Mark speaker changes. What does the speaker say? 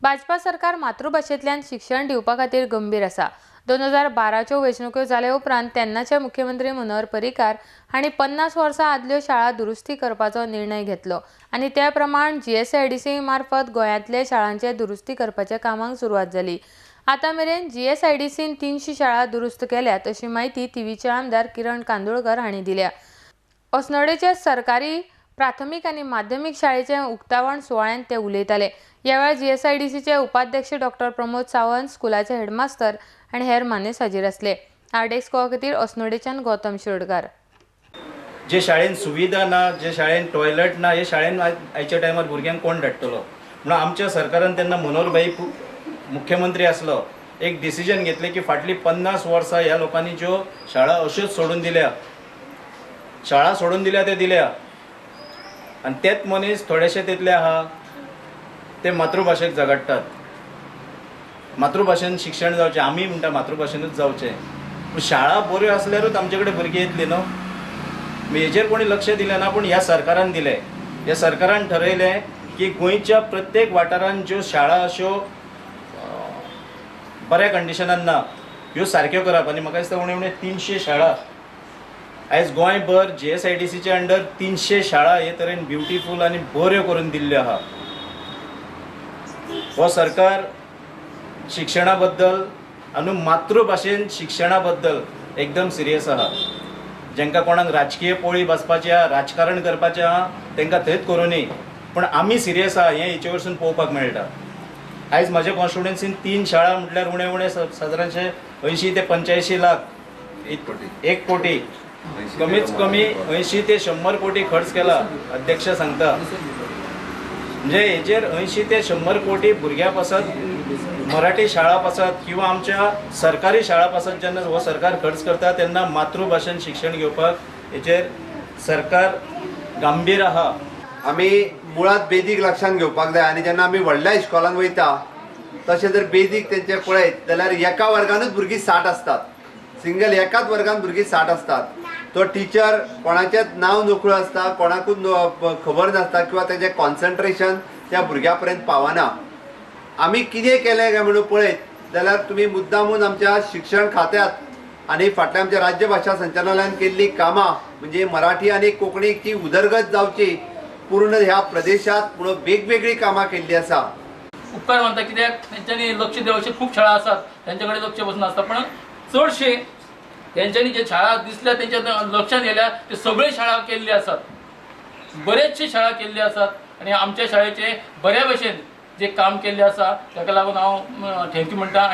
Speaker 1: भाजपा सरकार मातृभाषेतल्यान शिक्षण दिवपा खातीर गंभीर आसा। 2012च्यो वेंचणुको जाले उपरांत तेन्नाचे मुख्यमंत्री मनोहर पर्रीकार हांणी 50 वर्सां आदल्यो शाळा दुरुस्ती करपाचो निर्णय घेतलो आनी त्या प्रमाण GSIDC मार्फत गोंयांतले शाळांचे दुरुस्ती करपाच्या कामाक सुरवात जाली। आतां मेरेन GSIDCन 300 शाळा दुरुस्त केल्यात अशी माहिती तिवीचे आमदार किरण कांदोळकर हांणी दिल्या। अस्नोडेचे सरकारी प्राथमीक आनी माध्यमीक शाळेचे उक्तावण सुवाळ्यात ते उलयताले। ह्या वेळार GSIDCचे उपाध्यक्ष डॉ प्रमोद सावंत, स्कुलाचे हेडमास्तर आनी हेर मानेस हाजीर आसले। आरडेस्क खातीर अस्नोडेच्यान गौतम शिरोडकार।
Speaker 2: जे शाळेन सुविधा ना, जे शाळेन टॉयलेट ना, हे शाळेन आयच्या टायमार भुरग्यांक कोण धाडटलो म्हणून आमच्या सरकारान तेन्ना मनोहरभाई मुख्यमंत्री आसलो एक डिसिजन घेतले की फाटली 50 वर्सां ह्या लोकांनी ज्यो शाळा अश्योच सोडून दिल्या, शाळा सोडून दिल्या ते दिल्या आणि तेच मनीस थोडेशे तितले आहा ते मातृभाषेक झगडटात। मातृभाषेन शिक्षण जावचें, आमी म्हणटा मातृभाषेनूच जावचें, पूण शाळा बऱ्यो आसल्यारूच आमचे कडेन भुरगीं येतली न्हू। हेजेर कोणी लक्ष दिलें ना, पूण ह्या सरकारान दिलें। ह्या सरकारान ठरयलें की गोंयच्या प्रत्येक वाठारांत ज्यो शाळा अश्यो बऱ्या कंडिशनान ना ह्यो सारक्यो करप आनी म्हाका दिसता उणे उणे 300 शाळा आयज गोंयभर GSIDCचे अंडर 300 शाळा हे तरेन ब्युटिफूल आनी बऱ्यो करून दिल्ल्यो आहा। हो सरकार शिक्षणा बद्दल आनी मातृभाषेन शिक्षणा बद्दल एकदम सिरियस आहा। जेंकां कोणाक राजकीय पोळी बसपाची आहा, राजकारण करपाचें आहा, तेंकां थंयच करूनी, पण आमी सिरियस आहा हें हेचे वरसून पळोवपाक मेळटा। आयज म्हज्या कॉन्स्टिट्युएन्सीन 3 शाळा म्हटल्यार उणे उणे सादारणशे 80 ते 85 लाख, 1 कोटी, कमीच कमी 80 ते 100 कोटी खर्च केला अध्यक्ष सांगता। म्हणजे हेजेर 80 ते 100 कोटी भुरग्यां पासत, मराठी शाळा पासत किंवा आमच्या सरकारी शाळा पासत जेन्ना हो सरकार खर्च करता तेन्ना मातृभाषेन शिक्षण घेवपाक हेजेर सरकार गंभीर आहा।
Speaker 3: आमी मुळात बेजीक लक्षात घेवपाक जाय आनी जेन्ना आमी व्हडल्या इस्कॉलांत वयता तशें जर बेजीक तेंचे पळयत जाल्यार एका वर्गानूच भुरगीं 60 असतात। सिंगल एकाच वर्गान भुरगीं 60 असतात। तो टीचर कोणाचेच नांव नोकळो आसता, कोणाकूच खबर नासता किंवा तेजें कॉन्सन्ट्रेशन त्या भुरग्या पर्यंत पावना। आमी कितें केलें काय म्हणून पळयत जाल्यार तुमी मुद्दामून आमच्या शिक्षण खात्यांत आनी फाटल्या आमच्या राज्य भाशा संचालनालयान केल्ली कामां म्हणजे मराठी आनी कोंकणीची उदरगत जावची पूर्ण ह्या प्रदेशात म्हणून वेगवेगळी कामां केल्ली आसा।
Speaker 4: उपकार मानता कित्याक तेंच्यांनी लक्ष दिवचे खूब शाळा आसात, तेंचे कडेन लक्ष बसून आसता, पण चडशे तेंच्यांनी जे शाळा दिसल्या तेंच्या लक्षांत येयल्या ते सगळे शाळा केल्ली आसात, बरेचशे शाळा केल्ली आसात आनी आमच्या शाळेचे बऱ्या भशेन जे काम केल्लें आसा ताका लागून हांव थँक्यू म्हणटा।